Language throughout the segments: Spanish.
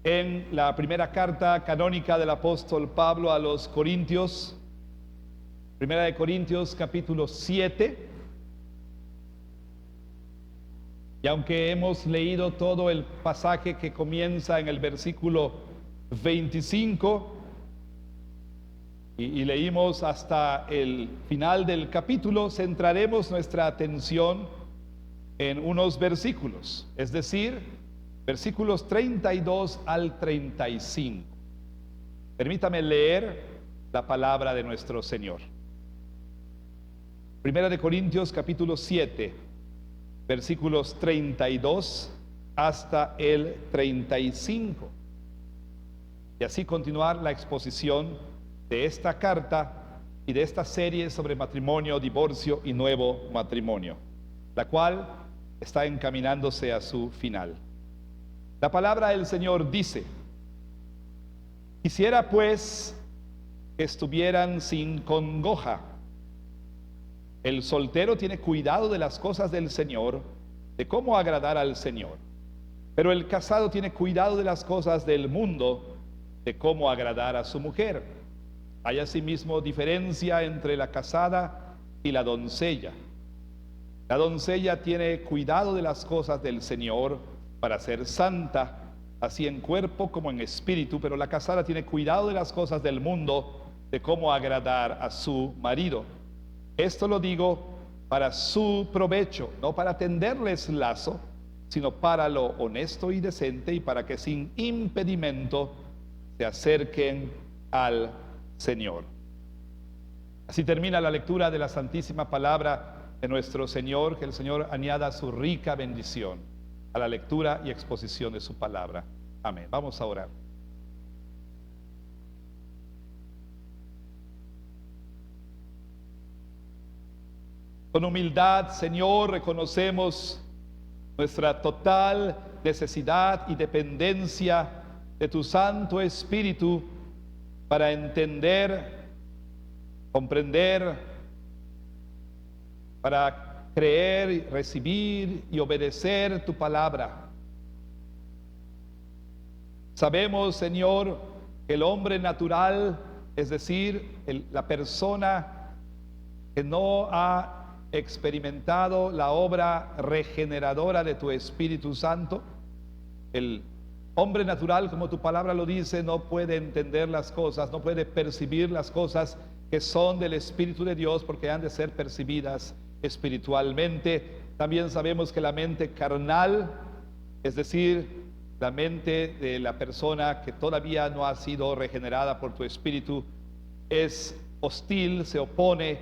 en la primera carta canónica del apóstol Pablo a los Corintios, Primera de Corintios capítulo 7. Y aunque hemos leído todo el pasaje que comienza en el versículo 25 y leímos hasta el final del capítulo, centraremos nuestra atención en unos versículos, es decir, versículos 32 al 35. Permítame leer la palabra de nuestro Señor. Primera de Corintios capítulo 7, versículos 32 hasta el 35. Y así continuar la exposición de esta carta y de esta serie sobre matrimonio, divorcio y nuevo matrimonio, la cual está encaminándose a su final. La palabra del Señor dice: quisiera pues que estuvieran sin congoja. El soltero tiene cuidado de las cosas del Señor, de cómo agradar al Señor. Pero el casado tiene cuidado de las cosas del mundo, de cómo agradar a su mujer. Hay asimismo diferencia entre la casada y la doncella. La doncella tiene cuidado de las cosas del Señor para ser santa, así en cuerpo como en espíritu, pero la casada tiene cuidado de las cosas del mundo, de cómo agradar a su marido. Esto lo digo para su provecho, no para tenderles lazo, sino para lo honesto y decente, y para que sin impedimento se acerquen al Señor. Así termina la lectura de la santísima palabra de nuestro Señor. Que el Señor añada su rica bendición a la lectura y exposición de su palabra. Amén. Vamos a orar. Con humildad, Señor, reconocemos nuestra total necesidad y dependencia de tu Santo Espíritu para entender, comprender, para creer, recibir y obedecer tu palabra. Sabemos, Señor, que el hombre natural, es decir, la persona que no ha experimentado la obra regeneradora de tu Espíritu Santo, el hombre natural, como tu palabra lo dice, no puede entender las cosas, no puede percibir las cosas que son del Espíritu de Dios, porque han de ser percibidas espiritualmente. También sabemos que la mente carnal, es decir, la mente de la persona que todavía no ha sido regenerada por tu Espíritu, es hostil, se opone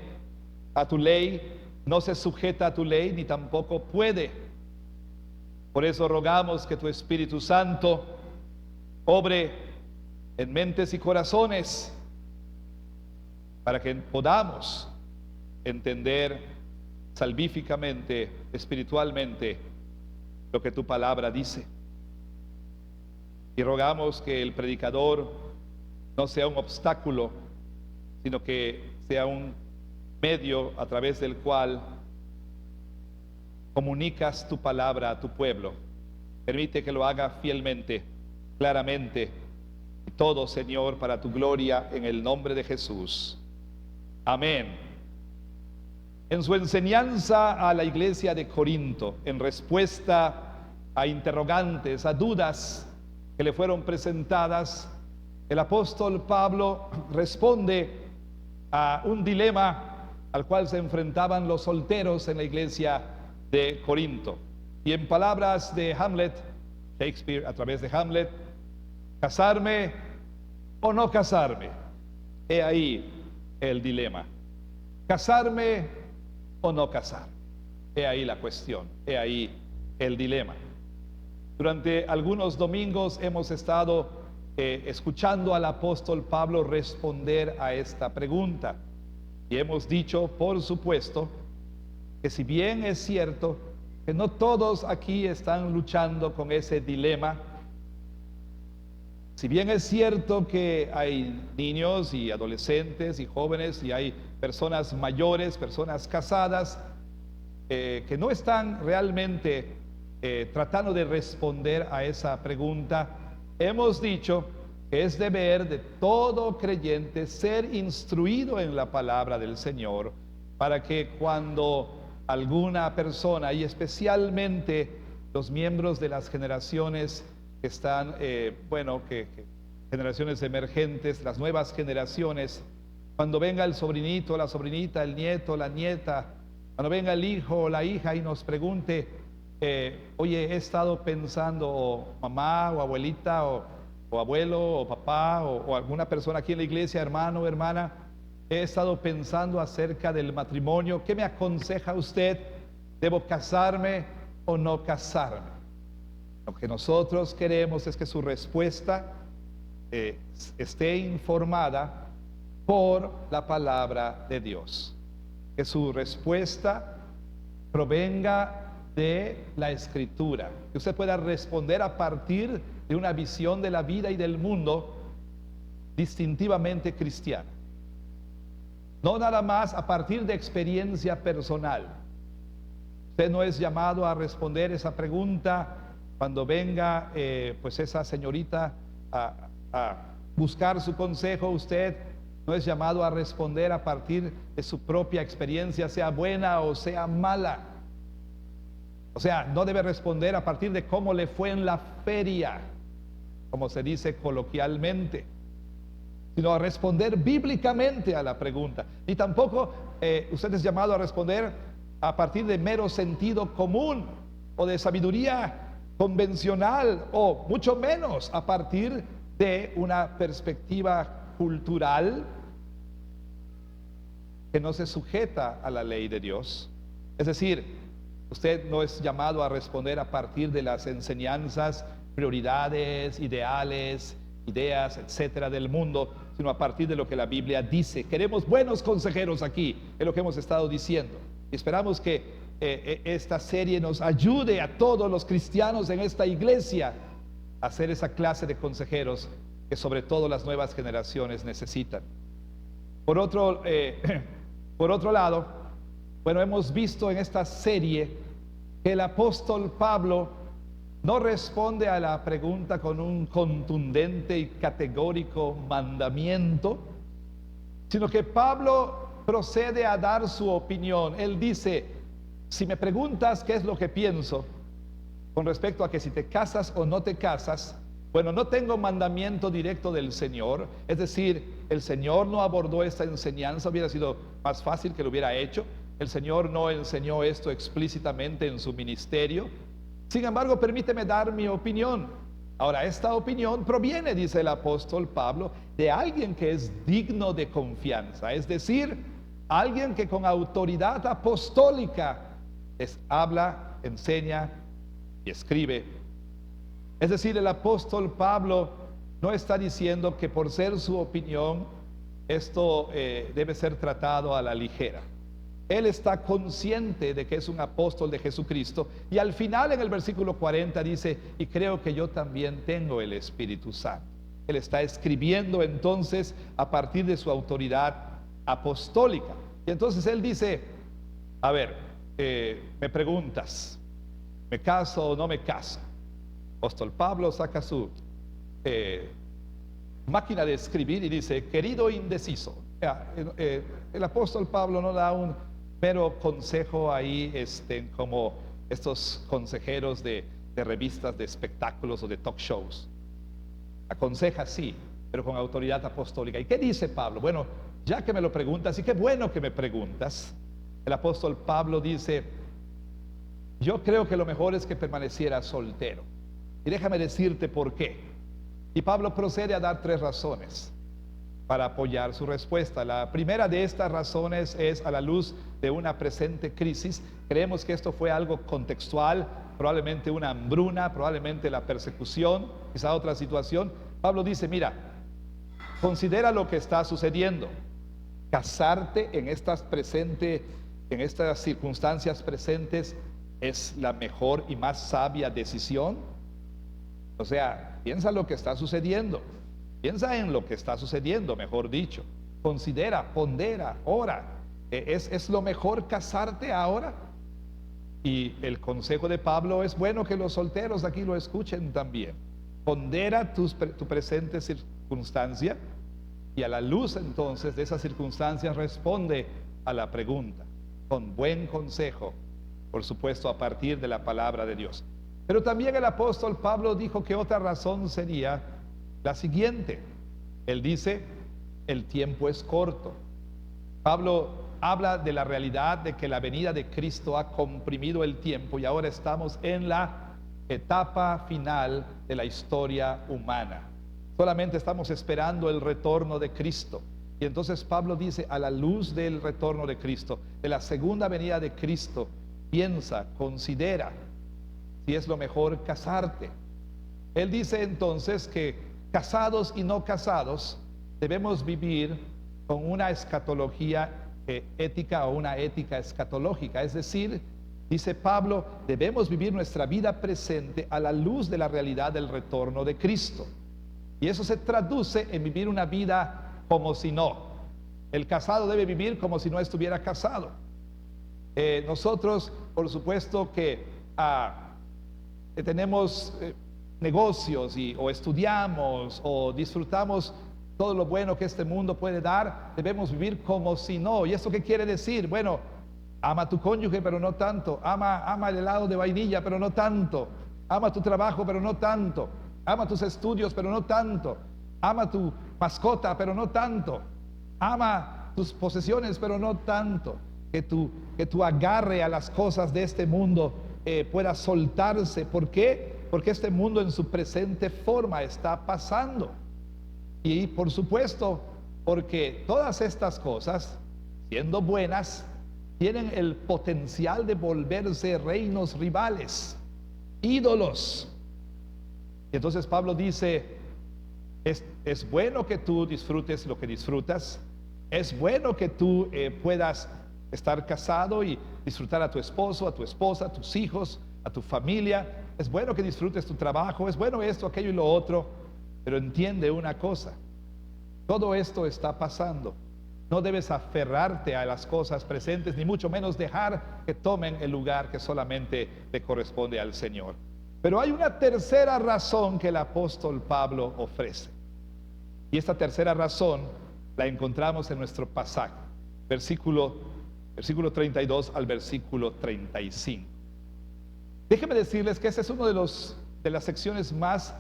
a tu ley, no se sujeta a tu ley, ni tampoco puede. Por eso rogamos que tu Espíritu Santo obre en mentes y corazones para que podamos entender salvíficamente, espiritualmente, lo que tu palabra dice. Y rogamos que el predicador no sea un obstáculo, sino que sea un medio a través del cual comunicas tu palabra a tu pueblo. Permite que lo haga fielmente, claramente, y todo, Señor, para tu gloria, en el nombre de Jesús. Amén. En su enseñanza a la iglesia de Corinto, en respuesta a interrogantes, a dudas que le fueron presentadas, el apóstol Pablo responde a un dilema al cual se enfrentaban los solteros en la iglesia de Corinto. Y en palabras de Hamlet, Shakespeare a través de Hamlet: ¿casarme o no casarme? He ahí el dilema. ¿Casarme o no casar? He ahí la cuestión, he ahí el dilema. Durante algunos domingos hemos estado escuchando al apóstol Pablo responder a esta pregunta. Y hemos dicho, por supuesto, que si bien es cierto que no todos aquí están luchando con ese dilema, si bien es cierto que hay niños y adolescentes y jóvenes y hay personas mayores, personas casadas, que no están realmente tratando de responder a esa pregunta, hemos dicho que es deber de todo creyente ser instruido en la palabra del Señor, para que cuando alguna persona, y especialmente los miembros de las generaciones que están, generaciones emergentes, las nuevas generaciones, cuando venga el sobrinito, la sobrinita, el nieto, la nieta, cuando venga el hijo o la hija y nos pregunte, oye, he estado pensando, o mamá, o abuelita, o abuelo, o papá, o alguna persona aquí en la iglesia, hermano o hermana, he estado pensando acerca del matrimonio, ¿qué me aconseja usted? ¿Debo casarme o no casarme? Lo que nosotros queremos es que su respuesta esté informada por la palabra de Dios, que su respuesta provenga de la Escritura, que usted pueda responder a partir de una visión de la vida y del mundo distintivamente cristiana, no nada más a partir de experiencia personal. Usted no es llamado a responder esa pregunta cuando venga pues esa señorita a buscar su consejo. Usted no es llamado a responder a partir de su propia experiencia, sea buena o sea mala. O sea, no debe responder a partir de cómo le fue en la feria, como se dice coloquialmente, sino a responder bíblicamente a la pregunta. Y tampoco usted es llamado a responder a partir de mero sentido común o de sabiduría convencional, o mucho menos a partir de una perspectiva cultural que no se sujeta a la ley de Dios. Es decir, usted no es llamado a responder a partir de las enseñanzas, prioridades, ideales, ideas, etcétera, del mundo, sino a partir de lo que la Biblia dice. Queremos buenos consejeros aquí, es lo que hemos estado diciendo. Y esperamos que esta serie nos ayude a todos los cristianos en esta iglesia a ser esa clase de consejeros que sobre todo las nuevas generaciones necesitan. Por otro lado, bueno, hemos visto en esta serie que el apóstol Pablo no responde a la pregunta con un contundente y categórico mandamiento, sino que Pablo procede a dar su opinión. Él dice, si me preguntas qué es lo que pienso con respecto a que si te casas o no te casas, bueno, no tengo mandamiento directo del Señor, es decir, el Señor no abordó esta enseñanza, hubiera sido más fácil que lo hubiera hecho. El Señor no enseñó esto explícitamente en su ministerio. Sin embargo, permíteme dar mi opinión. Ahora, esta opinión proviene, dice el apóstol Pablo, de alguien que es digno de confianza, es decir, alguien que con autoridad apostólica habla, enseña y escribe. Es decir, el apóstol Pablo no está diciendo que por ser su opinión esto debe ser tratado a la ligera. Él está consciente de que es un apóstol de Jesucristo, y al final en el versículo 40 dice, y creo que yo también tengo el Espíritu Santo. Él está escribiendo entonces a partir de su autoridad apostólica. Y entonces él dice, a ver, me preguntas, ¿me caso o no me caso? Apóstol Pablo saca su máquina de escribir y dice, querido indeciso. El apóstol Pablo no da un mero consejo ahí, como estos consejeros de revistas de espectáculos o de talk shows. Aconseja sí, pero con autoridad apostólica. ¿Y qué dice Pablo? Bueno, ya que me lo preguntas, y qué bueno que me preguntas, el apóstol Pablo dice, yo creo que lo mejor es que permaneciera soltero. Y déjame decirte por qué. Y Pablo procede a dar 3 razones para apoyar su respuesta. La primera de estas razones es a la luz de una presente crisis. Creemos que esto fue algo contextual, probablemente una hambruna, probablemente la persecución, quizá otra situación. Pablo dice, mira, considera lo que está sucediendo. Casarte en estas circunstancias presentes es la mejor y más sabia decisión. O sea, piensa lo que está sucediendo. Piensa en lo que está sucediendo, mejor dicho. Considera, pondera, ora. ¿Es lo mejor casarte ahora? Y el consejo de Pablo es bueno que los solteros aquí lo escuchen también. pondera tu presente circunstancia y a la luz entonces de esas circunstancias responde a la pregunta con buen consejo, por supuesto a partir de la palabra de Dios. Pero también el apóstol Pablo dijo que otra razón sería la siguiente. Él dice, el tiempo es corto. Pablo habla de la realidad de que la venida de Cristo ha comprimido el tiempo y ahora estamos en la etapa final de la historia humana. Solamente estamos esperando el retorno de Cristo. Y entonces Pablo dice, a la luz del retorno de Cristo, de la segunda venida de Cristo, piensa, considera si es lo mejor casarte. Él dice entonces que casados y no casados debemos vivir con una escatología ética o una ética escatológica. Es decir, dice Pablo, debemos vivir nuestra vida presente a la luz de la realidad del retorno de Cristo. Y eso se traduce en vivir una vida como si no. El casado debe vivir como si no estuviera casado. Nosotros, por supuesto que tenemos negocios o estudiamos o disfrutamos todo lo bueno que este mundo puede dar, debemos vivir como si no. ¿Y eso qué quiere decir? Bueno, ama a tu cónyuge, pero no tanto. Ama el helado de vainilla, pero no tanto. Ama tu trabajo, pero no tanto. Ama tus estudios, pero no tanto. Ama tu mascota, pero no tanto. Ama tus posesiones, pero no tanto. Que tu agarre a las cosas de este mundo pueda soltarse. ¿Por qué? Porque este mundo en su presente forma está pasando. Y por supuesto, porque todas estas cosas, siendo buenas, tienen el potencial de volverse reinos rivales, ídolos. Y entonces Pablo dice, es bueno que tú disfrutes lo que disfrutas, es bueno que tú puedas estar casado y disfrutar a tu esposo, a tu esposa, a tus hijos, a tu familia, es bueno que disfrutes tu trabajo, es bueno esto, aquello y lo otro, pero entiende una cosa, todo esto está pasando. No debes aferrarte a las cosas presentes, ni mucho menos dejar que tomen el lugar que solamente le corresponde al Señor. Pero hay una tercera razón que el apóstol Pablo ofrece. Y esta tercera razón la encontramos en nuestro pasaje, versículo 32 al versículo 35. Déjenme decirles que esa es una de las secciones más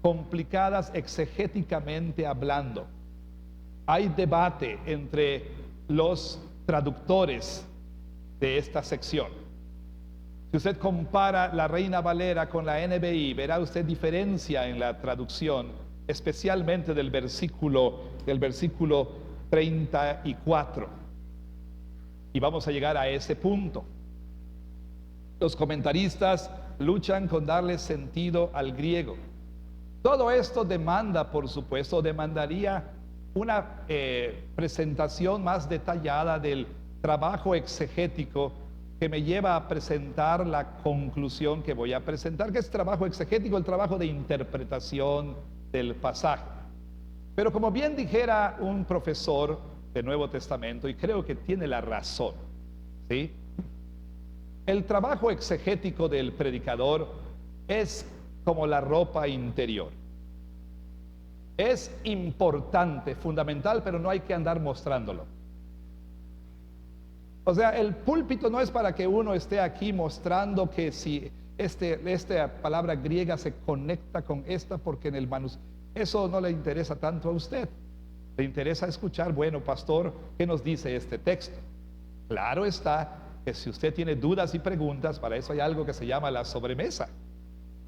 complicadas exegéticamente hablando. Hay debate entre los traductores de esta sección. Si usted compara la Reina Valera con la NBI, verá usted diferencia en la traducción, especialmente del versículo 34. Y vamos a llegar a ese punto. Los comentaristas luchan con darle sentido al griego. Todo esto demandaría una presentación más detallada del trabajo exegético que me lleva a presentar la conclusión que voy a presentar, que es trabajo exegético, el trabajo de interpretación del pasaje. Pero como bien dijera un profesor del Nuevo Testamento, y creo que tiene la razón, ¿sí? El trabajo exegético del predicador es como la ropa interior. Es importante, fundamental, pero no hay que andar mostrándolo. O sea, el púlpito no es para que uno esté aquí mostrando que si esta palabra griega se conecta con esta, porque en el manuscrito, eso no le interesa tanto a usted. Le interesa escuchar, bueno, pastor, ¿qué nos dice este texto? Claro está que si usted tiene dudas y preguntas, para eso hay algo que se llama la sobremesa.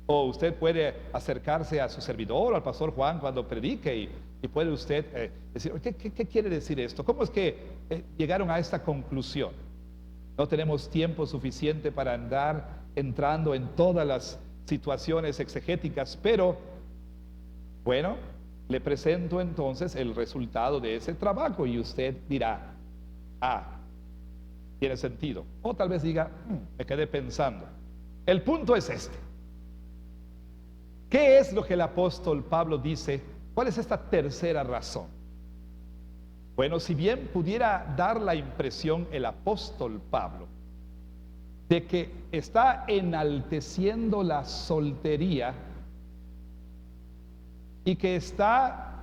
O usted puede acercarse a su servidor, al pastor Juan, cuando predique y puede usted decir, ¿qué quiere decir esto? ¿Cómo es que llegaron a esta conclusión? No tenemos tiempo suficiente para andar entrando en todas las situaciones exegéticas, pero bueno, le presento entonces el resultado de ese trabajo y usted dirá, tiene sentido. O tal vez diga, me quedé pensando. El punto es este. ¿Qué es lo que el apóstol Pablo dice? ¿Cuál es esta tercera razón? Bueno, si bien pudiera dar la impresión el apóstol Pablo de que está enalteciendo la soltería, y que está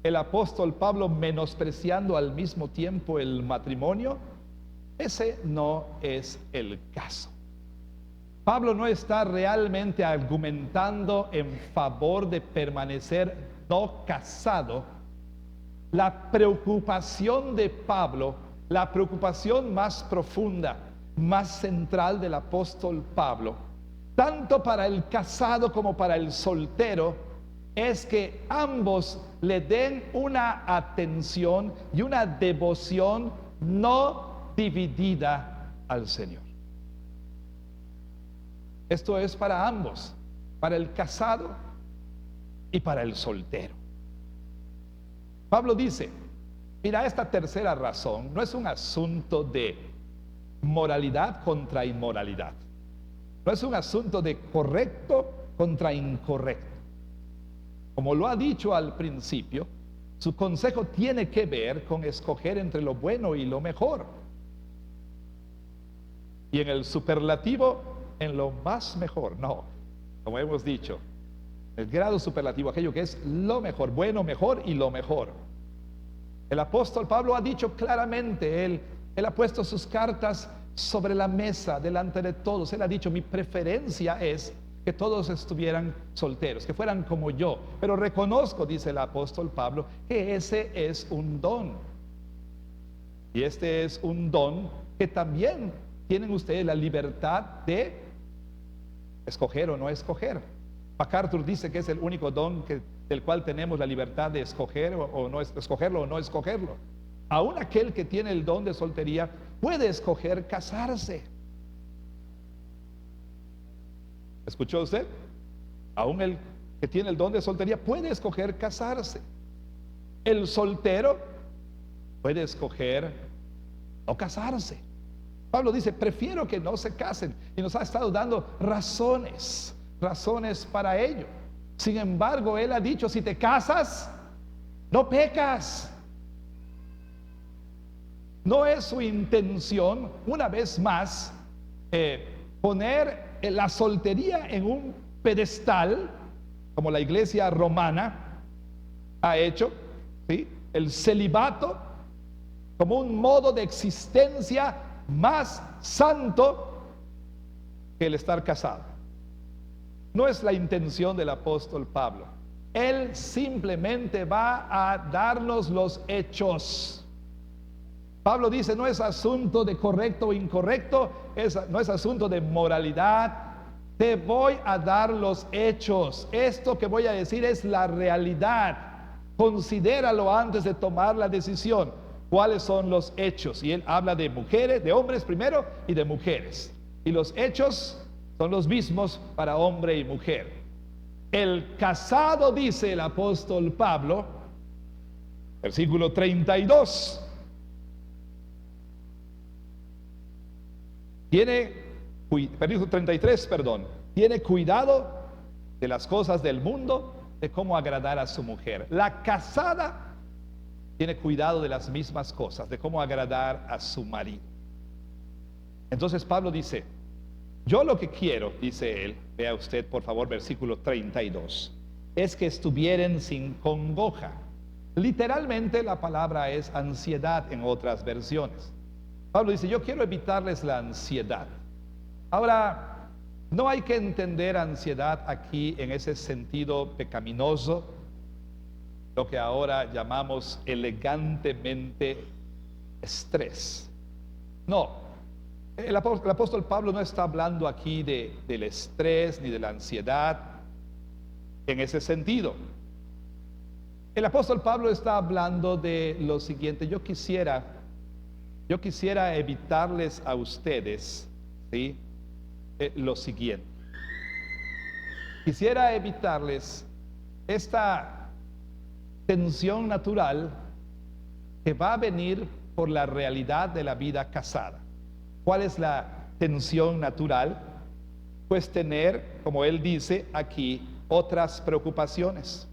el apóstol Pablo menospreciando al mismo tiempo el matrimonio, ese no es el caso. Pablo no está realmente argumentando en favor de permanecer no casado. La preocupación de Pablo, la preocupación más profunda, más central del apóstol Pablo, tanto para el casado como para el soltero, es que ambos le den una atención y una devoción no dividida al Señor. Esto es para ambos, para el casado y para el soltero. Pablo dice, mira, esta tercera razón no es un asunto de moralidad contra inmoralidad. No es un asunto de correcto contra incorrecto. Como lo ha dicho al principio, su consejo tiene que ver con escoger entre lo bueno y lo mejor. Y en el superlativo, en lo más mejor. No, como hemos dicho, el grado superlativo, aquello que es lo mejor, bueno, mejor y lo mejor. El apóstol Pablo ha dicho claramente, él ha puesto sus cartas sobre la mesa delante de todos. Él ha dicho, mi preferencia es que todos estuvieran solteros, que fueran como yo. Pero reconozco, dice el apóstol Pablo, que ese es un don. Y este es un don que también tienen ustedes la libertad de escoger o no escoger. MacArthur dice que es el único don del cual tenemos la libertad de escoger o no escogerlo o no escogerlo. Aún aquel que tiene el don de soltería puede escoger casarse. ¿Escuchó usted? Aún el que tiene el don de soltería puede escoger casarse. El soltero puede escoger no casarse. Pablo dice, prefiero que no se casen, y nos ha estado dando razones para ello. Sin embargo, él ha dicho, si te casas, no pecas. No es su intención, una vez más, poner la soltería en un pedestal, como la iglesia romana ha hecho, ¿sí? El celibato como un modo de existencia más santo que el estar casado. No es la intención del apóstol Pablo. Él simplemente va a darnos los hechos. Pablo dice, no es asunto de correcto o incorrecto, no es asunto de moralidad. Te voy a dar los hechos. Esto que voy a decir es la realidad. Considéralo antes de tomar la decisión. ¿Cuáles son los hechos? Y él habla de mujeres, de hombres primero y de mujeres. Y los hechos son los mismos para hombre y mujer. El casado, dice el apóstol Pablo, versículo 32, versículo 33, perdón, tiene cuidado de las cosas del mundo, de cómo agradar a su mujer. La casada tiene cuidado de las mismas cosas, de cómo agradar a su marido. Entonces Pablo dice, yo lo que quiero, dice él, vea usted por favor versículo 32, es que estuvieran sin congoja. Literalmente la palabra es ansiedad en otras versiones. Pablo dice, yo quiero evitarles la ansiedad. Ahora, no hay que entender ansiedad aquí en ese sentido pecaminoso, lo que ahora llamamos elegantemente estrés. No, el apóstol Pablo no está hablando aquí del estrés ni de la ansiedad en ese sentido. El apóstol Pablo está hablando de lo siguiente. Yo quisiera evitarles a ustedes, ¿sí? Lo siguiente. Quisiera evitarles esta tensión natural que va a venir por la realidad de la vida casada. ¿Cuál es la tensión natural? Pues tener, como él dice aquí, otras preocupaciones.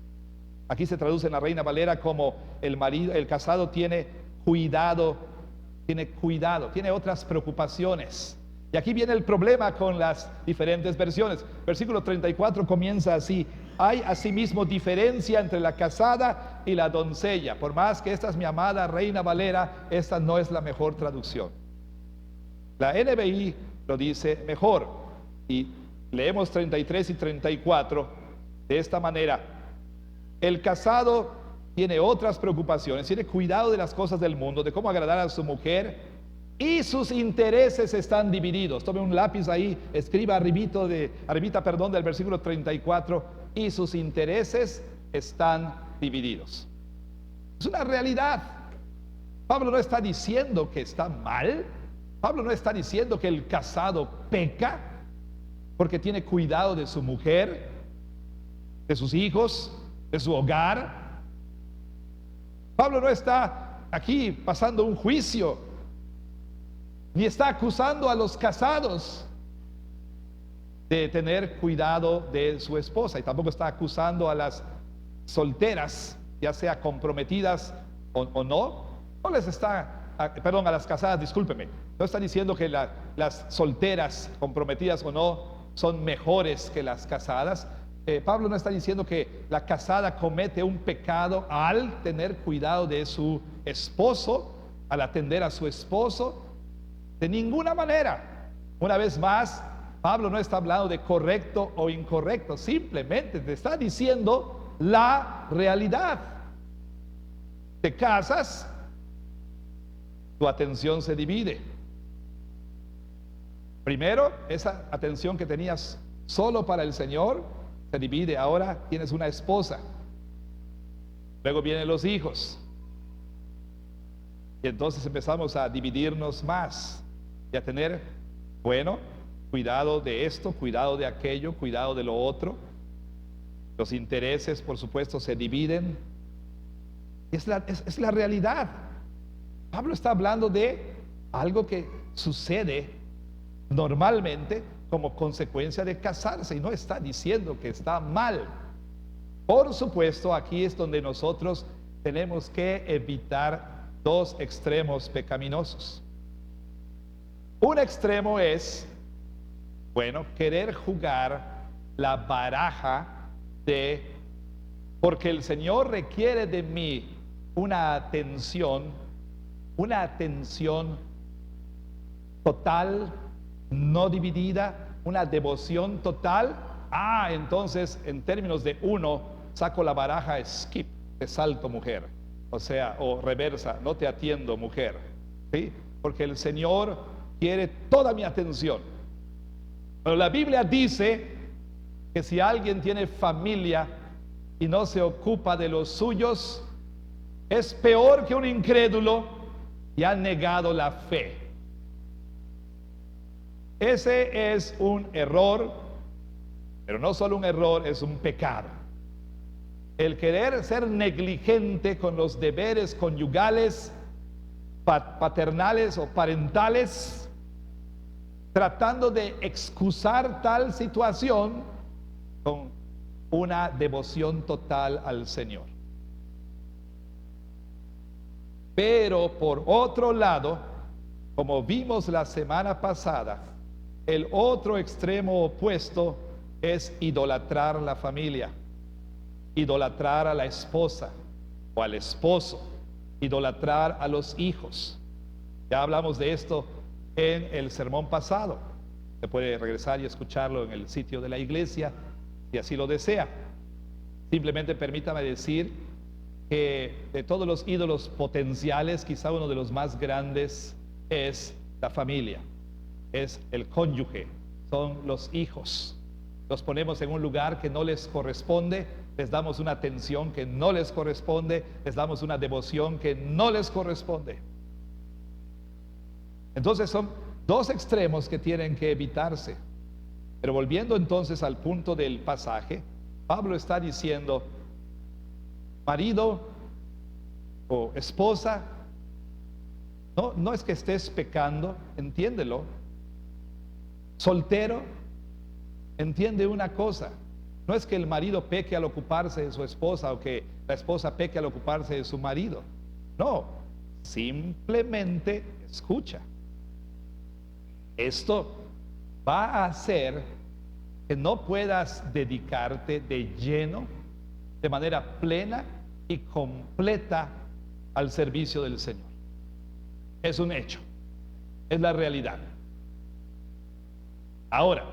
Aquí se traduce en la Reina Valera como el casado tiene cuidado, tiene otras preocupaciones. Y aquí viene el problema con las diferentes versiones. Versículo 34 comienza así: hay asimismo diferencia entre la casada y la doncella. Por más que esta es mi amada Reina Valera, esta no es la mejor traducción. La NBI lo dice mejor, y leemos 33 y 34 de esta manera: el casado tiene otras preocupaciones, tiene cuidado de las cosas del mundo, de cómo agradar a su mujer, y sus intereses están divididos. Tome un lápiz ahí, escriba arribita del versículo 34, y sus intereses están divididos. Es una realidad. Pablo no está diciendo que está mal. Pablo no está diciendo que el casado peca porque tiene cuidado de su mujer, de sus hijos, de su hogar. Pablo no está aquí pasando un juicio, ni está acusando a los casados de tener cuidado de su esposa, y tampoco está acusando a las solteras, ya sea comprometidas o no. No les está, perdón, a las casadas, discúlpeme. No está diciendo que las solteras, comprometidas o no, son mejores que las casadas. Pablo no está diciendo que la casada comete un pecado al tener cuidado de su esposo, al atender a su esposo. De ninguna manera. Una vez más, Pablo no está hablando de correcto o incorrecto, simplemente te está diciendo la realidad. Te casas, tu atención se divide. Primero, esa atención que tenías solo para el Señor se divide. Ahora tienes una esposa. Luego vienen los hijos. Y entonces empezamos a dividirnos más y a tener, bueno, cuidado de esto, cuidado de aquello, cuidado de lo otro. Los intereses, por supuesto, se dividen. Es la realidad. Pablo está hablando de algo que sucede normalmente como consecuencia de casarse, y no está diciendo que está mal. Por supuesto, aquí es donde nosotros tenemos que evitar dos extremos pecaminosos. Un extremo es, bueno, querer jugar la baraja de, porque el Señor requiere de mí una atención total, no dividida, una devoción total. Entonces, en términos de uno, saco la baraja skip, te salto, mujer, o reversa, no te atiendo, mujer, ¿sí? Porque el Señor quiere toda mi atención. Pero la Biblia dice que si alguien tiene familia y no se ocupa de los suyos, es peor que un incrédulo y ha negado la fe. Ese es un error, pero no solo un error, es un pecado. El querer ser negligente con los deberes conyugales, paternales o parentales, tratando de excusar tal situación con una devoción total al Señor. Pero por otro lado, como vimos la semana pasada, el otro extremo opuesto es idolatrar la familia, idolatrar a la esposa o al esposo, idolatrar a los hijos. Ya hablamos de esto en el sermón pasado. Se puede regresar y escucharlo en el sitio de la iglesia si así lo desea. Simplemente permítame decir que de todos los ídolos potenciales, quizá uno de los más grandes es la familia, es el cónyuge, son los hijos. Los ponemos en un lugar que no les corresponde, les damos una atención que no les corresponde, les damos una devoción que no les corresponde. Entonces son dos extremos que tienen que evitarse. Pero volviendo entonces al punto del pasaje, Pablo está diciendo: marido o esposa, no es que estés pecando, entiéndelo. Soltero, entiende una cosa: no es que el marido peque al ocuparse de su esposa o que la esposa peque al ocuparse de su marido. No, simplemente escucha. Esto va a hacer que no puedas dedicarte de lleno, de manera plena y completa al servicio del Señor. Es un hecho, es la realidad. Ahora,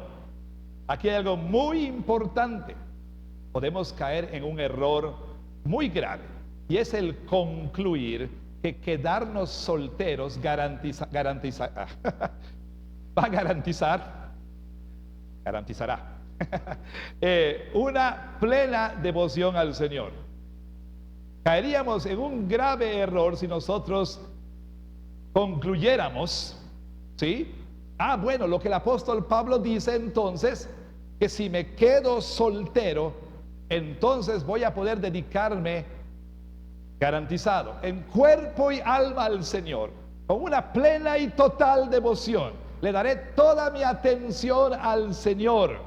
aquí hay algo muy importante. Podemos caer en un error muy grave, y es el concluir que quedarnos solteros garantizará una plena devoción al Señor. Caeríamos en un grave error si nosotros concluyéramos, ¿sí? Bueno, lo que el apóstol Pablo dice entonces, que si me quedo soltero, entonces voy a poder dedicarme garantizado, en cuerpo y alma al Señor, con una plena y total devoción. Le daré toda mi atención al Señor.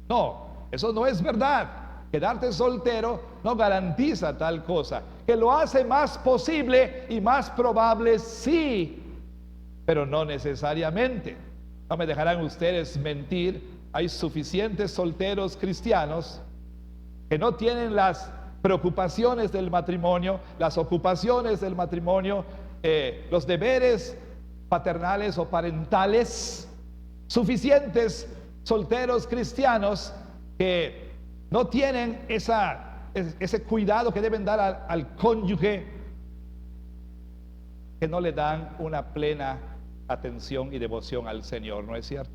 No, eso no es verdad. Quedarte soltero no garantiza tal cosa. Que lo hace más posible y más probable, sí, pero no necesariamente. No me dejarán ustedes mentir. Hay suficientes solteros cristianos que no tienen las preocupaciones del matrimonio, las ocupaciones del matrimonio, los deberes paternales o parentales. Suficientes solteros cristianos que no tienen ese cuidado que deben dar al cónyuge, que no le dan una plena atención y devoción al Señor, ¿no es cierto?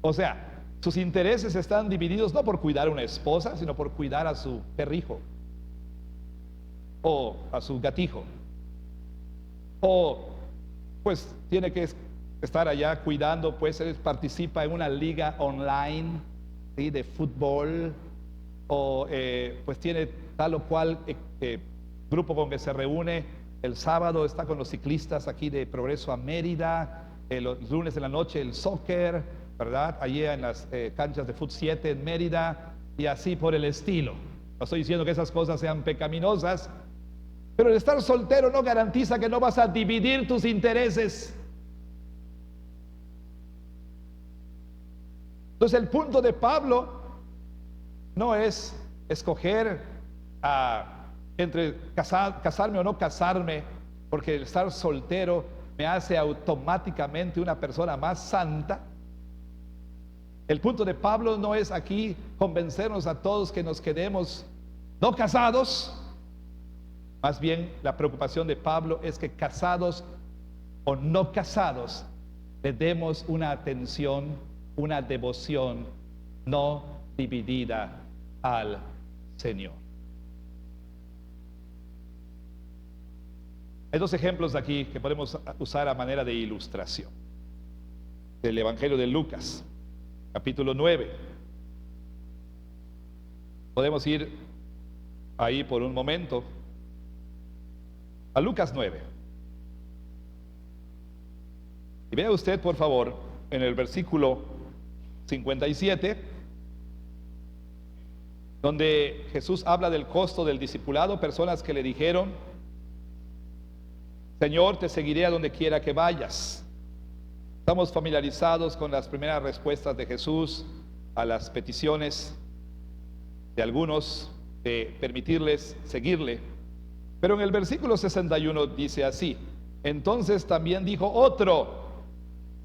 O sea, sus intereses están divididos no por cuidar a una esposa, sino por cuidar a su perrijo o a su gatijo, o pues tiene que estar allá cuidando, pues él participa en una liga online, ¿sí?, de fútbol, o pues tiene tal o cual grupo con que se reúne. El sábado está con los ciclistas aquí de Progreso a Mérida, los lunes de la noche el soccer, ¿verdad?, allí en las canchas de Fut 7 en Mérida, y así por el estilo. No estoy diciendo que esas cosas sean pecaminosas, pero el estar soltero no garantiza que no vas a dividir tus intereses. Entonces el punto de Pablo no es escoger entre casarme o no casarme, porque el estar soltero me hace automáticamente una persona más santa. El punto de Pablo no es aquí convencernos a todos que nos quedemos no casados. Más bien, la preocupación de Pablo es que casados o no casados le demos una atención, una devoción no dividida al Señor. Hay dos ejemplos aquí que podemos usar a manera de ilustración del Evangelio de Lucas, capítulo 9. Podemos ir ahí por un momento a Lucas 9. Y vea usted, por favor, en el versículo 57, donde Jesús habla del costo del discipulado. Personas que le dijeron: Señor, te seguiré a donde quiera que vayas. Estamos familiarizados con las primeras respuestas de Jesús a las peticiones de algunos de permitirles seguirle. Pero en el versículo 61 dice así: entonces también dijo otro: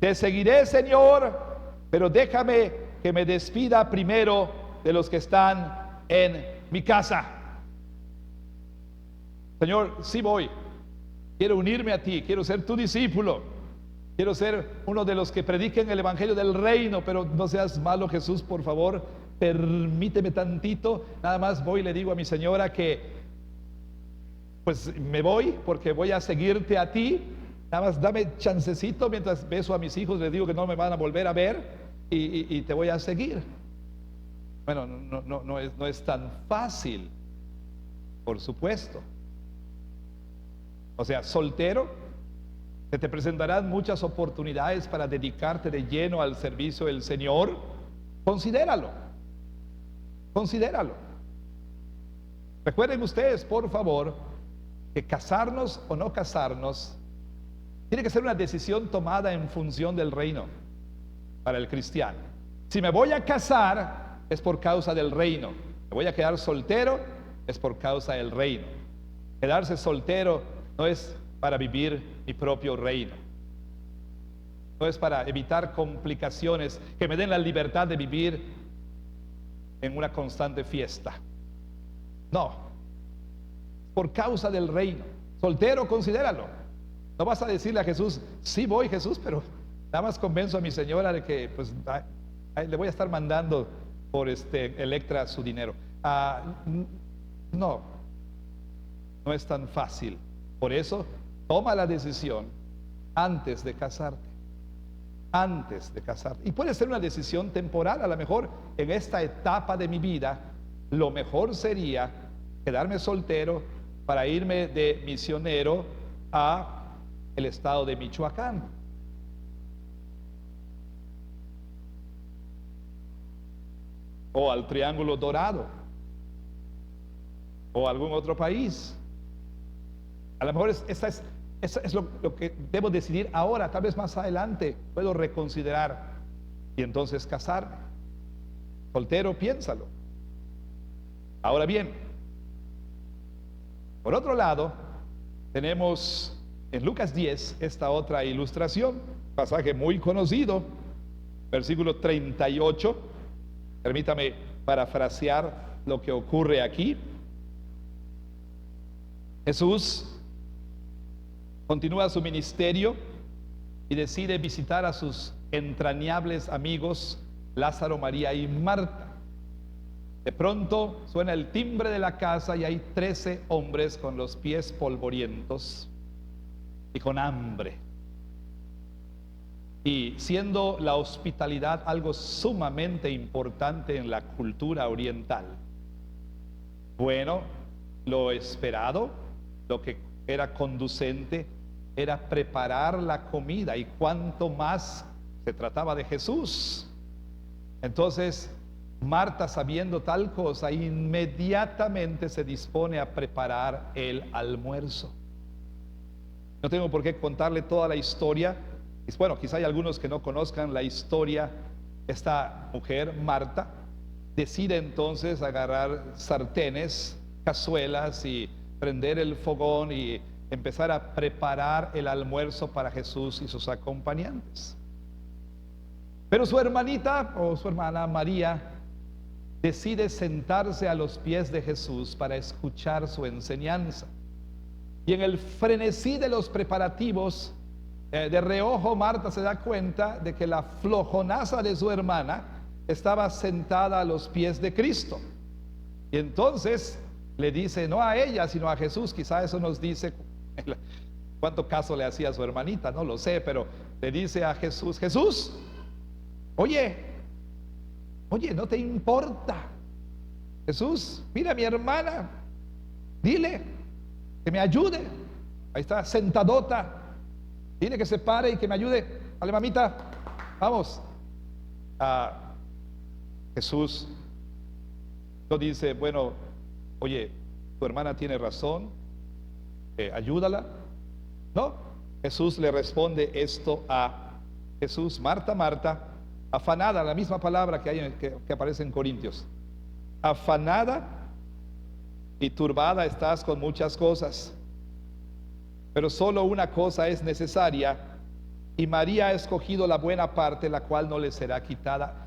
te seguiré, Señor, pero déjame que me despida primero de los que están en mi casa. Señor, sí voy, quiero unirme a ti, quiero ser tu discípulo, quiero ser uno de los que prediquen el evangelio del reino, pero no seas malo, Jesús, por favor, permíteme tantito. Nada más voy y le digo a mi señora que pues me voy porque voy a seguirte a ti. Nada más dame chancecito mientras beso a mis hijos, les digo que no me van a volver a ver y te voy a seguir. Bueno, no es tan fácil, por supuesto. O sea, soltero, se te presentarán muchas oportunidades para dedicarte de lleno al servicio del Señor. Considéralo. Recuerden ustedes, por favor, que casarnos o no casarnos tiene que ser una decisión tomada en función del reino. para el cristiano. Si me voy a casar, es por causa del reino. Me voy a quedar soltero, es por causa del reino. Quedarse soltero no es para vivir mi propio reino. No es para evitar complicaciones que me den la libertad de vivir en una constante fiesta. No, por causa del reino. Soltero, considéralo. No vas a decirle a Jesús, sí voy Jesús, pero nada más convenzo a mi señora de que pues le voy a estar mandando por Electra su dinero. No, no es tan fácil. Por eso, toma la decisión antes de casarte. Antes de casarte. Y puede ser una decisión temporal. A lo mejor en esta etapa de mi vida, lo mejor sería quedarme soltero para irme de misionero a el estado de Michoacán. O al Triángulo Dorado. O a algún otro país. A lo mejor eso es lo que debo decidir ahora. Tal vez más adelante puedo reconsiderar y entonces casarme. Soltero, piénsalo. Ahora bien, por otro lado, tenemos en Lucas 10 esta otra ilustración, pasaje muy conocido, versículo 38. Permítame parafrasear lo que ocurre aquí. Jesús continúa su ministerio y decide visitar a sus entrañables amigos Lázaro, María y Marta. De pronto suena el timbre de la casa y hay 13 hombres con los pies polvorientos y con hambre. Y siendo la hospitalidad algo sumamente importante en la cultura oriental, bueno, lo esperado, lo que era conducente, era preparar la comida, y cuanto más se trataba de Jesús. Entonces Marta, sabiendo tal cosa, inmediatamente se dispone a preparar el almuerzo. No tengo por qué contarle toda la historia. Bueno, quizá hay algunos que no conozcan la historia. Esta mujer, Marta, decide entonces agarrar sartenes, cazuelas y prender el fogón y empezar a preparar el almuerzo para Jesús y sus acompañantes. Pero su hermanita o su hermana María decide sentarse a los pies de Jesús para escuchar su enseñanza. Y en el frenesí de los preparativos, de reojo Marta se da cuenta de que la flojonaza de su hermana estaba sentada a los pies de Cristo. Y entonces le dice, no a ella, sino a Jesús. Quizá eso nos dice cuánto caso le hacía a su hermanita, no lo sé, pero le dice a Jesús, Jesús, oye, ¿no te importa? Jesús, mira a mi hermana, dile que me ayude. Ahí está, sentadota. Dile que se pare y que me ayude. Dale, mamita, vamos. Jesús no dice, bueno, oye, tu hermana tiene razón, ayúdala. No, Jesús le responde esto a Jesús, Marta, Marta, afanada, la misma palabra que aparece en Corintios. Afanada y turbada estás con muchas cosas, pero solo una cosa es necesaria, y María ha escogido la buena parte, la cual no le será quitada.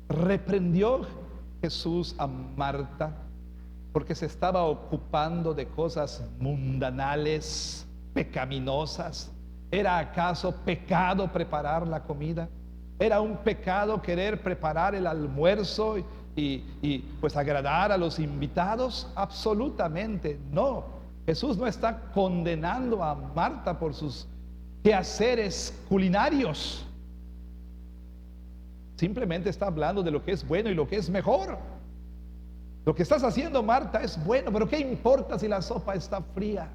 Reprendió Jesús a Marta porque se estaba ocupando de cosas mundanales, pecaminosas. ¿Era acaso pecado preparar la comida? ¿Era un pecado querer preparar el almuerzo y pues agradar a los invitados? Absolutamente no. Jesús no está condenando a Marta por sus quehaceres culinarios. Simplemente está hablando de lo que es bueno y lo que es mejor. Lo que estás haciendo, Marta, es bueno, pero ¿qué importa si la sopa está fría?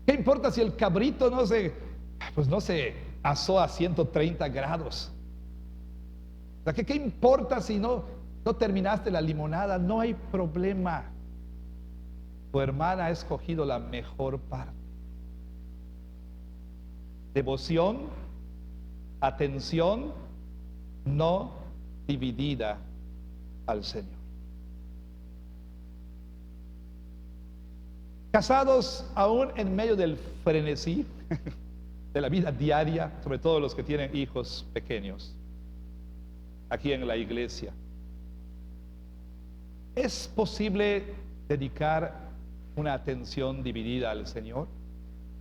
¿Qué importa si el cabrito no se asó a 130 grados? O sea, ¿qué importa si no terminaste la limonada? No hay problema. Tu hermana ha escogido la mejor parte. Devoción atención no dividida al Señor. Casados aún en medio del frenesí de la vida diaria, sobre todo los que tienen hijos pequeños, aquí en la iglesia, ¿es posible dedicar una atención dividida al Señor?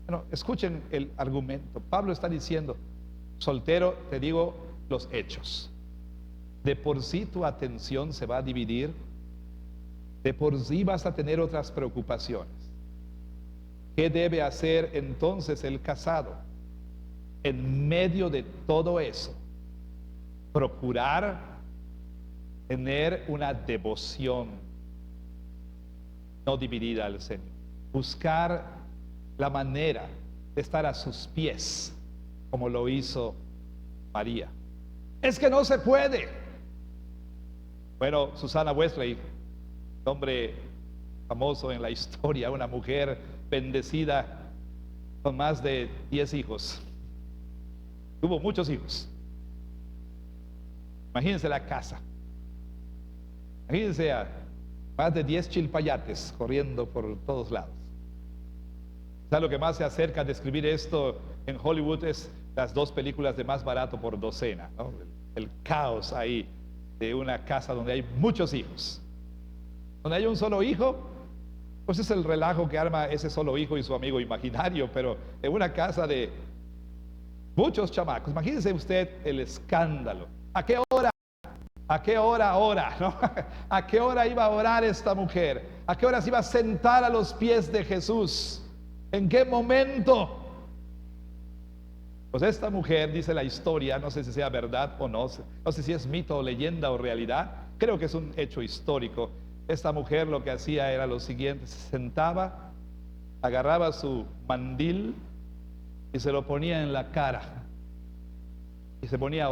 Bueno, escuchen el argumento. Pablo está diciendo, soltero, te digo los hechos. De por sí tu atención se va a dividir, de por sí vas a tener otras preocupaciones. ¿Qué debe hacer entonces el casado? En medio de todo eso, procurar tener una devoción no dividida al Señor. Buscar la manera de estar a sus pies, como lo hizo María. Es que no se puede. Bueno, Susana Wesley, hombre famoso en la historia, una mujer bendecida con más de 10 hijos. Tuvo muchos hijos. Imagínense la casa. Imagínense a más de 10 chilpayates corriendo por todos lados. ¿Sabe lo que más se acerca a describir esto en Hollywood? Es las 2 películas de Más Barato por Docena, ¿no? El caos ahí de una casa donde hay muchos hijos. Donde hay un solo hijo, pues es el relajo que arma ese solo hijo y su amigo imaginario, pero en una casa de muchos chamacos, imagínense usted el escándalo. ¿A qué hora? ¿A qué hora ora? ¿No? ¿A qué hora iba a orar esta mujer? ¿A qué hora se iba a sentar a los pies de Jesús? ¿En qué momento? Pues esta mujer, dice la historia, no sé si sea verdad o no, no sé si es mito o leyenda o realidad, creo que es un hecho histórico. Esta mujer lo que hacía era lo siguiente: se sentaba, agarraba su mandil y se lo ponía en la cara y se ponía a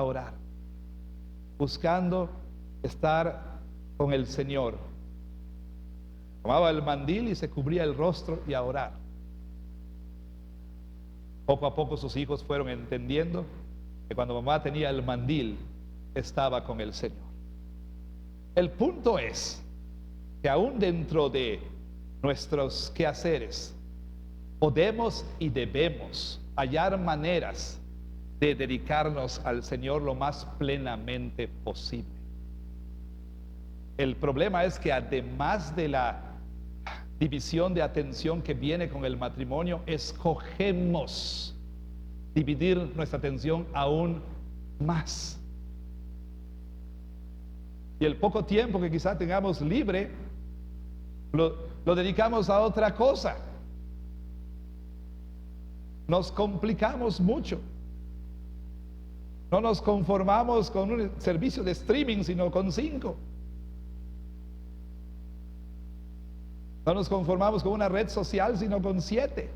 orar, buscando estar con el Señor. Tomaba el mandil y se cubría el rostro y a orar. Poco a poco sus hijos fueron entendiendo que cuando mamá tenía el mandil, estaba con el Señor. El punto es que aún dentro de nuestros quehaceres, podemos y debemos hallar maneras de dedicarnos al Señor lo más plenamente posible. El problema es que además de la división de atención que viene con el matrimonio, escogemos dividir nuestra atención aún más. Y el poco tiempo que quizá tengamos libre, lo dedicamos a otra cosa. Nos complicamos mucho. No nos conformamos con un servicio de streaming, sino con 5. No nos conformamos con una red social, sino con 7.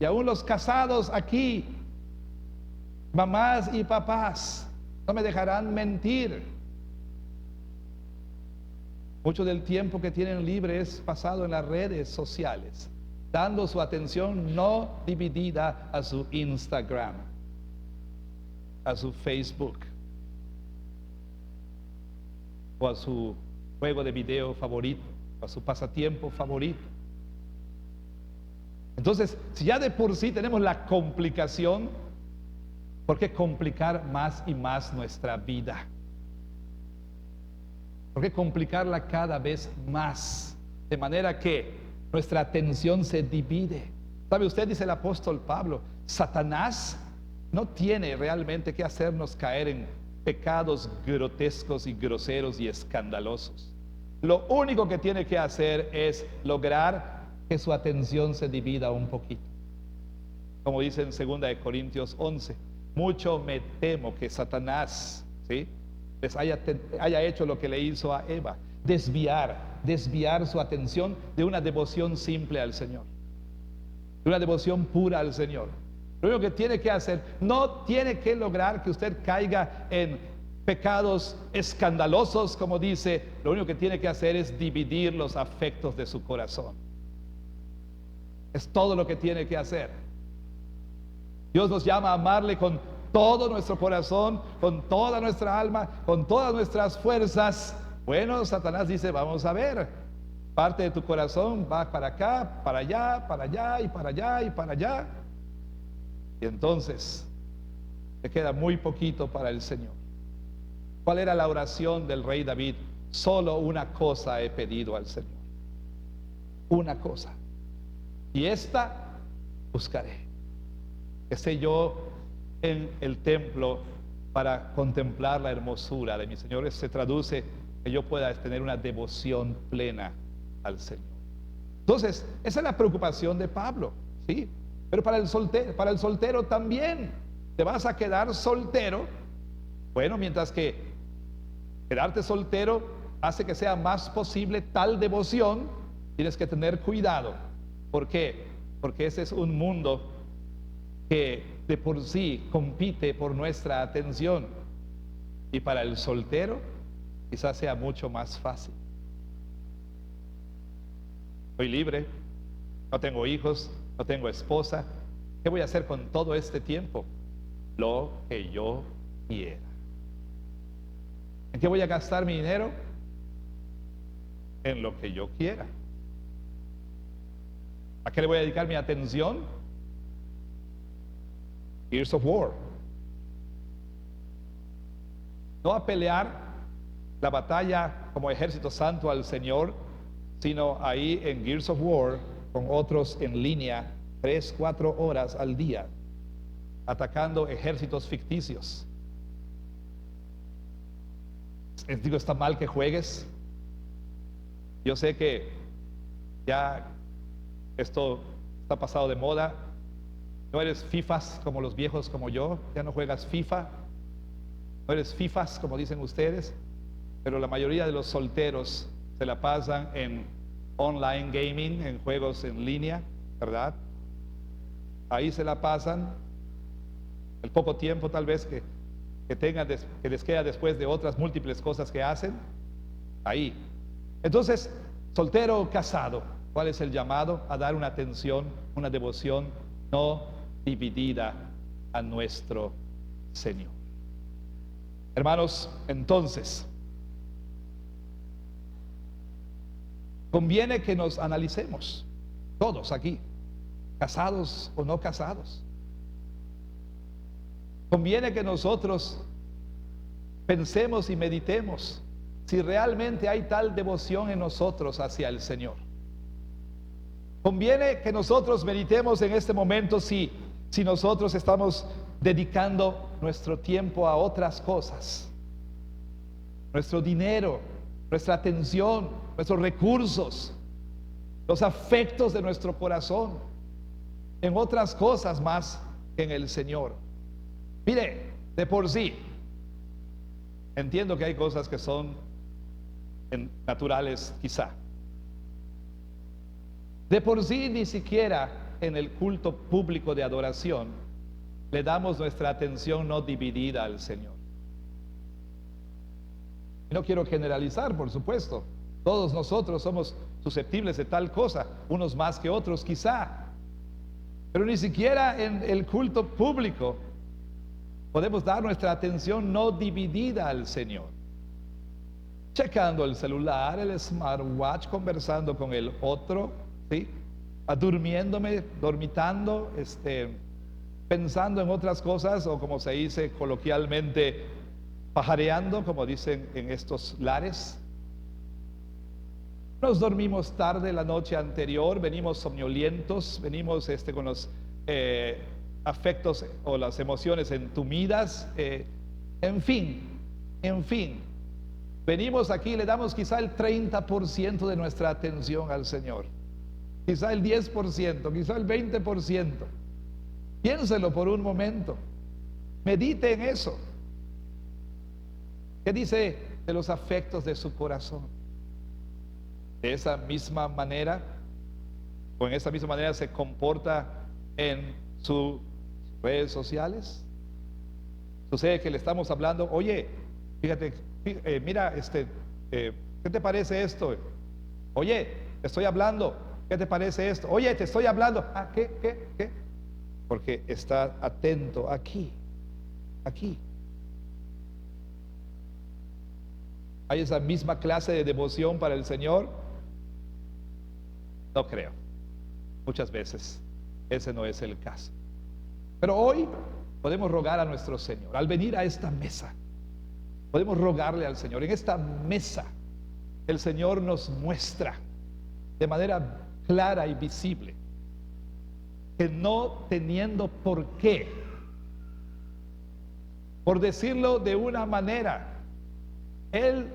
Y aún los casados aquí, mamás y papás, no me dejarán mentir. Mucho del tiempo que tienen libre es pasado en las redes sociales, dando su atención no dividida a su Instagram, a su Facebook, o a su juego de video favorito, o a su pasatiempo favorito. Entonces, si ya de por sí tenemos la complicación, ¿por qué complicar más y más nuestra vida? ¿Por qué complicarla cada vez más? De manera que nuestra atención se divide. ¿Sabe usted? Dice el apóstol Pablo, Satanás no tiene realmente que hacernos caer en pecados grotescos y groseros y escandalosos. Lo único que tiene que hacer es lograr que su atención se divida un poquito. Como dice en 2 de Corintios 11, mucho me temo que Satanás, ¿sí?, les haya hecho lo que le hizo a Eva, desviar su atención de una devoción simple al Señor, de una devoción pura al Señor. Lo único que tiene que hacer, no tiene que lograr que usted caiga en pecados escandalosos, como dice. Lo único que tiene que hacer es dividir los afectos de su corazón. Es todo lo que tiene que hacer. Dios nos llama a amarle con todo nuestro corazón, con toda nuestra alma, con todas nuestras fuerzas. Bueno, Satanás dice, vamos a ver, parte de tu corazón va para acá, para allá, para allá y para allá y para allá. Y entonces te queda muy poquito para el Señor. ¿Cuál era la oración del rey David? Solo una cosa he pedido al Señor. Una cosa. Y esta buscaré. Que esté yo en el templo para contemplar la hermosura de mi Señor. Se traduce que yo pueda tener una devoción plena al Señor. Entonces, esa es la preocupación de Pablo, ¿sí? Pero para el soltero también. ¿Te vas a quedar soltero? Bueno, mientras que quedarte soltero hace que sea más posible tal devoción, tienes que tener cuidado. ¿Por qué? Porque ese es un mundo que de por sí compite por nuestra atención. Y para el soltero quizás sea mucho más fácil. Soy libre, no tengo hijos, no tengo esposa. ¿Qué voy a hacer con todo este tiempo? Lo que yo quiera. ¿En qué voy a gastar mi dinero? En lo que yo quiera. ¿A qué le voy a dedicar mi atención? Gears of War. No a pelear la batalla como ejército santo al Señor, sino ahí en Gears of War con otros en línea 3, 4 horas al día, atacando ejércitos ficticios. Digo, está mal que juegues. Yo sé que ya esto está pasado de moda. No eres FIFAs como los viejos como yo, ya no juegas FIFA. No eres FIFAs como dicen ustedes, pero la mayoría de los solteros se la pasan en online gaming, en juegos en línea, ¿verdad? Ahí se la pasan el poco tiempo tal vez que tengan, que les queda después de otras múltiples cosas que hacen, ahí. Entonces, soltero o casado, ¿cuál es el llamado? A dar una atención, una devoción no dividida a nuestro Señor. Hermanos, entonces, conviene que nos analicemos, todos aquí, casados o no casados. Conviene que nosotros pensemos y meditemos si realmente hay tal devoción en nosotros hacia el Señor. Conviene que nosotros meditemos en este momento si nosotros estamos dedicando nuestro tiempo a otras cosas, nuestro dinero, nuestra atención, nuestros recursos, los afectos de nuestro corazón, en otras cosas más que en el Señor. Mire, de por sí, entiendo que hay cosas que son naturales quizá. De por sí ni siquiera en el culto público de adoración le damos nuestra atención no dividida al Señor. Y no quiero generalizar, por supuesto. Todos nosotros somos susceptibles de tal cosa, unos más que otros quizá. Pero ni siquiera en el culto público podemos dar nuestra atención no dividida al Señor. Checando el celular, el smartwatch, conversando con el otro, ¿sí? Dormitando, pensando en otras cosas, o como se dice coloquialmente, pajareando, como dicen en estos lares. Nos dormimos tarde la noche anterior, venimos somnolientos, venimos con los afectos o las emociones entumidas, en fin, venimos aquí y le damos quizá el 30% de nuestra atención al Señor, quizá el 10%, quizá el 20%. Piénselo por un momento, medite en eso. ¿Qué dice de los afectos de su corazón? De esa misma manera, o en esa misma manera se comporta en sus redes sociales. Sucede que le estamos hablando, oye, fíjate, mira, ¿qué te parece esto? Oye, te estoy hablando, ¿qué te parece esto? Oye, te estoy hablando, ¿qué? porque está atento aquí, aquí. ¿Hay esa misma clase de devoción para el Señor? No creo. Muchas veces ese no es el caso. Pero hoy podemos rogar a nuestro Señor, al venir a esta mesa, podemos rogarle al Señor. En esta mesa el Señor nos muestra de manera clara y visible que no teniendo por qué, por decirlo de una manera, Él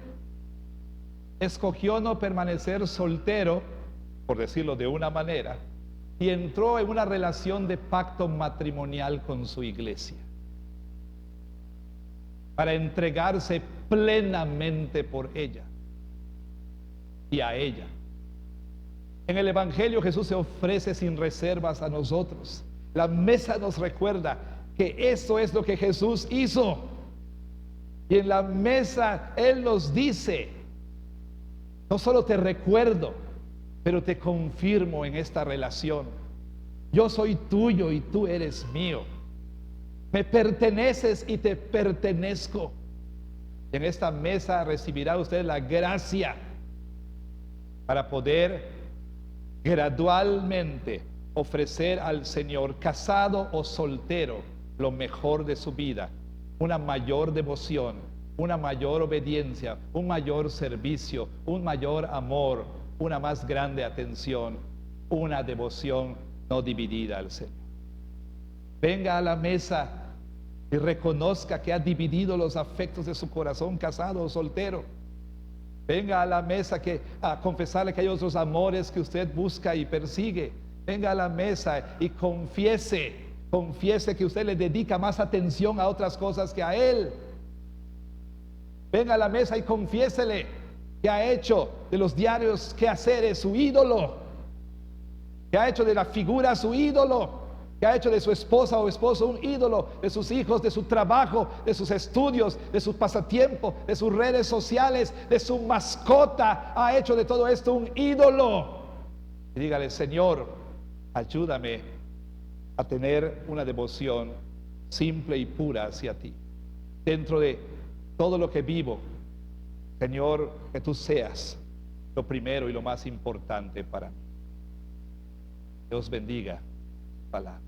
escogió no permanecer soltero, por decirlo de una manera, y entró en una relación de pacto matrimonial con su iglesia, para entregarse plenamente por ella y a ella. En el Evangelio Jesús se ofrece sin reservas a nosotros. La mesa nos recuerda que eso es lo que Jesús hizo. Y en la mesa Él nos dice: no solo te recuerdo, pero te confirmo en esta relación. Yo soy tuyo y tú eres mío. Me perteneces y te pertenezco. En esta mesa recibirá usted la gracia para poder gradualmente ofrecer al Señor, casado o soltero, lo mejor de su vida, una mayor devoción, una mayor obediencia, un mayor servicio, un mayor amor, una más grande atención, una devoción no dividida al Señor. Venga a la mesa y reconozca que ha dividido los afectos de su corazón, casado o soltero. Venga a la mesa a confesarle que hay otros amores que usted busca y persigue. Venga a la mesa y confiese que usted le dedica más atención a otras cosas que a Él. Venga a la mesa y confiésele que ha hecho de los diarios quehaceres su ídolo, que ha hecho de la figura su ídolo, que ha hecho de su esposa o esposo un ídolo, de sus hijos, de su trabajo, de sus estudios, de sus pasatiempos, de sus redes sociales, de su mascota. Ha hecho de todo esto un ídolo. Y dígale: Señor, ayúdame a tener una devoción simple y pura hacia ti. Dentro de todo lo que vivo, Señor, que tú seas lo primero y lo más importante para mí. Dios bendiga tu palabra.